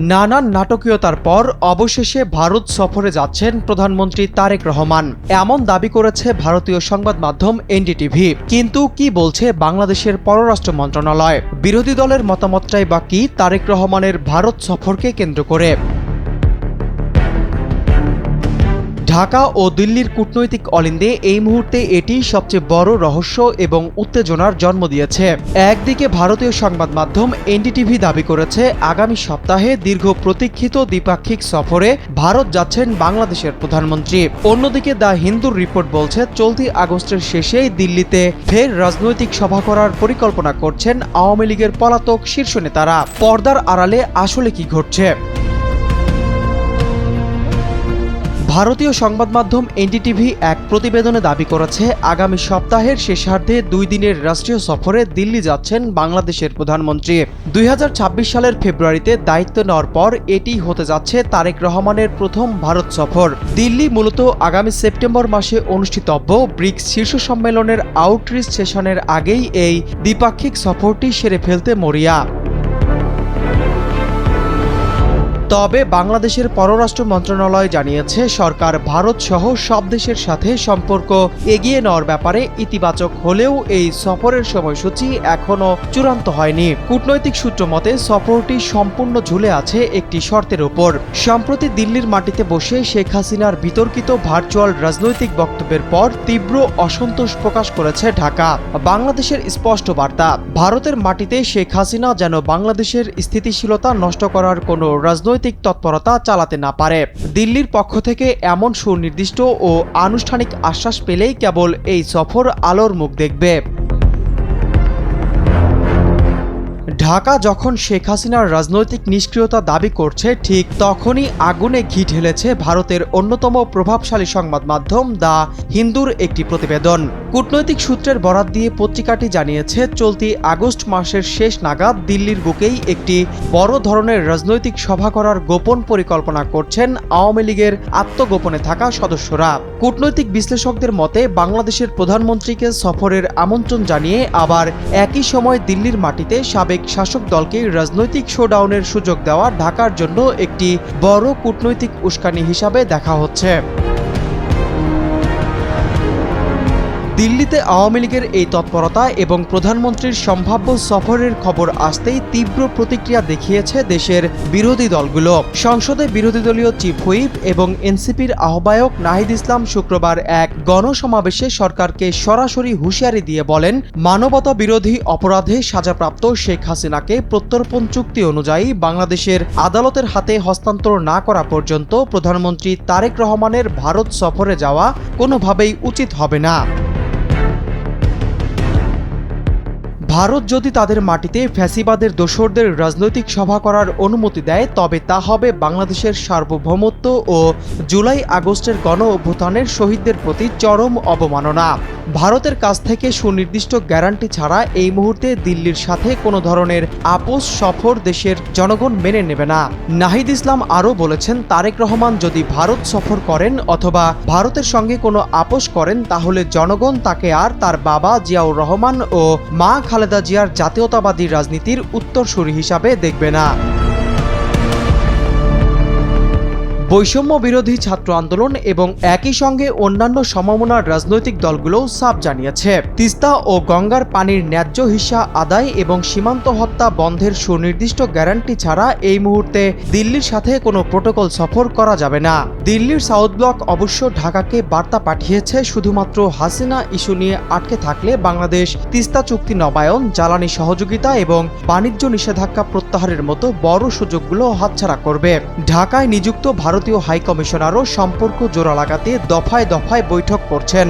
নানান নাটকীয়তার পর অবশেষে ভারত সফরে যাচ্ছেন প্রধানমন্ত্রী তারেক রহমান, এমন দাবি করেছে ভারতীয় সংবাদ মাধ্যম এনডিটিভি। কিন্তু কি বলছে বাংলাদেশের পররাষ্ট্র মন্ত্রণালয়? বিরোধী দলের মতামতটাই বা কি তারেক রহমানের ভারত সফরকে কেন্দ্র করে? ঢাকা ও দিল্লির কূটনৈতিক অলিন্দে এই মুহূর্তে এটি সবচেয়ে বড় রহস্য এবং উত্তেজনার জন্ম দিয়েছে। একদিকে ভারতীয় সংবাদ মাধ্যম এনডিটিভি দাবি করেছে আগামী সপ্তাহে দীর্ঘ প্রতীক্ষিত দ্বিপাক্ষিক সফরে ভারত যাচ্ছেন বাংলাদেশের প্রধানমন্ত্রী। অন্যদিকে দ্য হিন্দুর রিপোর্ট বলছে চলতি আগস্টের শেষেই দিল্লিতে ফের রাজনৈতিক সভা করার পরিকল্পনা করছেন আওয়ামী লীগের পলাতক শীর্ষ নেতারা। পর্দার আড়ালে আসলে কি ঘটছে? ভারতীয় সংবাদ মাধ্যম এনডিটিভি এক প্রতিবেদনে দাবি করেছে আগামী সপ্তাহের শেষার্ধে 2 দিনের রাষ্ট্রীয় সফরে দিল্লি যাচ্ছেন বাংলাদেশের প্রধানমন্ত্রী। 2026 সালের ফেব্রুয়ারিতে দায়িত্ব নেওয়ার পর এটি হতে যাচ্ছে তারেক রহমানের প্রথম ভারত সফর। দিল্লি মূলত আগামী সেপ্টেম্বর মাসে অনুষ্ঠিতব্য ব্রিক্স শীর্ষ সম্মেলনের আউটরিচ সেশনের আগেই এই দ্বিপাক্ষিক সফরটি সেরে ফেলতে মরিয়া। তবে বাংলাদেশের পররাষ্ট্র মন্ত্রণালয় জানিয়েছে সরকার ভারত সহ সব দেশের সাথে সম্পর্ক এগিয়ে নেওয়ার ব্যাপারে ইতিবাচক হলেও এই সফরের সময়সূচি এখনও চূড়ান্ত হয়নি। কূটনৈতিক সূত্র মতে সফরটি সম্পূর্ণ ঝুলে আছে একটি শর্তের উপর। সম্প্রতি দিল্লির মাটিতে বসে শেখ হাসিনার বিতর্কিত ভার্চুয়াল রাজনৈতিক বক্তব্যের পর তীব্র অসন্তোষ প্রকাশ করেছে ঢাকা। বাংলাদেশের স্পষ্ট বার্তা, ভারতের মাটিতে শেখ হাসিনা যেন বাংলাদেশের স্থিতিশীলতা নষ্ট করার কোনো রাজনৈতিক তৎপরতা চালাতে না পারে। দিল্লির পক্ষ থেকে এমন সুনির্দিষ্ট ও আনুষ্ঠানিক আশ্বাস পেলেই কেবল এই সফর আলোর মুখ দেখবে। ঢাকা যখন শেখ হাসিনার রাজনৈতিক নিষ্ক্রিয়তা দাবি করছে, ঠিক তখনই আগুনে ঘি ঢেলেছে ভারতের অন্যতম প্রভাবশালী সংবাদ মাধ্যম দ্য হিন্দুর একটি প্রতিবেদন। কূটনৈতিক সূত্রের বরাত দিয়ে পত্রিকাটি জানিয়েছে চলতি আগস্ট মাসের শেষ নাগাদ দিল্লির বুকেই একটি বড় ধরনের রাজনৈতিক সভা করার গোপন পরিকল্পনা করছেন আওয়ামী লীগের আত্মগোপনে থাকা সদস্যরা। কূটনৈতিক বিশ্লেষকদের মতে বাংলাদেশের প্রধানমন্ত্রীকে সফরের আমন্ত্রণ জানিয়ে আবার একই সময় দিল্লির মাটিতে সাবেক শাসক দলকে রাজনৈতিক শোডাউনের সুযোগ দেওয়া ঢাকার জন্য একটি বড় কূটনৈতিক উস্কানি হিসাবে দেখা হচ্ছে। দিল্লিতে আওয়ামী লীগের এই তৎপরতা এবং প্রধানমন্ত্রীর সম্ভাব্য সফরের খবর আসতেই তীব্র প্রতিক্রিয়া দেখিয়েছে দেশের বিরোধী দলগুলো। সংসদে বিরোধী দলীয় চিফ হুইপ এবং এনসিপির আহ্বায়ক নাহিদ ইসলাম শুক্রবার এক গণসমাবেশে সরকারকে সরাসরি হুঁশিয়ারি দিয়ে বলেন, মানবতা বিরোধী অপরাধে সাজাপ্রাপ্ত শেখ হাসিনাকে প্রত্যর্পণ চুক্তি অনুযায়ী বাংলাদেশের আদালতের হাতে হস্তান্তর না করা পর্যন্ত প্রধানমন্ত্রী তারেক রহমানের ভারত সফরে যাওয়া কোনোভাবেই উচিত হবে না। ভারত যদি তাদের মাটিতে ফ্যাসিবাদের দোসরদের রাজনৈতিক সভা করার অনুমতি দেয় তবে তা হবে বাংলাদেশের সার্বভৌমত্ব ও জুলাই আগস্টের গণ অভ্যুত্থানের শহীদদের প্রতি চরম অবমাননা। ভারতের কাছ থেকে সুনির্দিষ্ট গ্যারান্টি ছাড়া এই মুহূর্তে দিল্লির সাথে কোনো ধরনের আপোষ সফর দেশের জনগণ মেনে নেবে না। নাহিদ ইসলাম আরও বলেছেন, তারেক রহমান যদি ভারত সফর করেন অথবা ভারতের সঙ্গে কোনো আপোষ করেন তাহলে জনগণ তাকে আর তার বাবা জিয়াউর রহমান ও মা খালেদা জিয়ার জাতীয়তাবাদী রাজনীতির উত্তরসূরি হিসাবে দেখবে না। বৈষম্য বিরোধী ছাত্র আন্দোলন এবং একই সঙ্গে অন্যান্য সমমনার রাজনৈতিক দলগুলোও সাফ জানিয়েছে, তিস্তা ও গঙ্গার পানির ন্যায্য হিস্সা আদায় এবং সীমান্ত হত্যা বন্ধের সুনির্দিষ্ট গ্যারান্টি ছাড়া এই মুহূর্তে দিল্লির সাথে কোনো প্রোটোকল সফর করা যাবে না। দিল্লির সাউথ ব্লক অবশ্য ঢাকাকে বার্তা পাঠিয়েছে, শুধুমাত্র হাসিনা ইস্যু নিয়ে আটকে থাকলে বাংলাদেশ তিস্তা চুক্তি নবায়ন, জ্বালানি সহযোগিতা এবং বাণিজ্য নিষেধাজ্ঞা প্রত্যাহারের মতো বড় সুযোগগুলো হাতছাড়া করবে। ঢাকায় নিযুক্ত ভারতীয় হাই কমিশনারও সম্পর্ক জোড়া লাগাতে দফায় দফায় বৈঠক করছেন।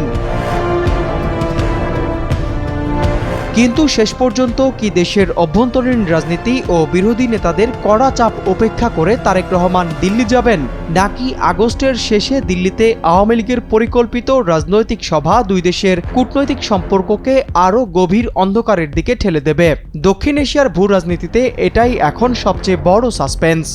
কিন্তু শেষ পর্যন্ত কি দেশের অভ্যন্তরীণ রাজনীতি ও বিরোধী নেতাদের কড়া চাপ উপেক্ষা করে তারেক রহমান দিল্লি যাবেন, নাকি আগস্টের শেষে দিল্লিতে আওয়ামী লীগের পরিকল্পিত রাজনৈতিক সভা দুই দেশের কূটনৈতিক সম্পর্ককে আরও গভীর অন্ধকারের দিকে ঠেলে দেবে? দক্ষিণ এশিয়ার ভূ রাজনীতিতে এটাই এখন সবচেয়ে বড় সাসপেন্স।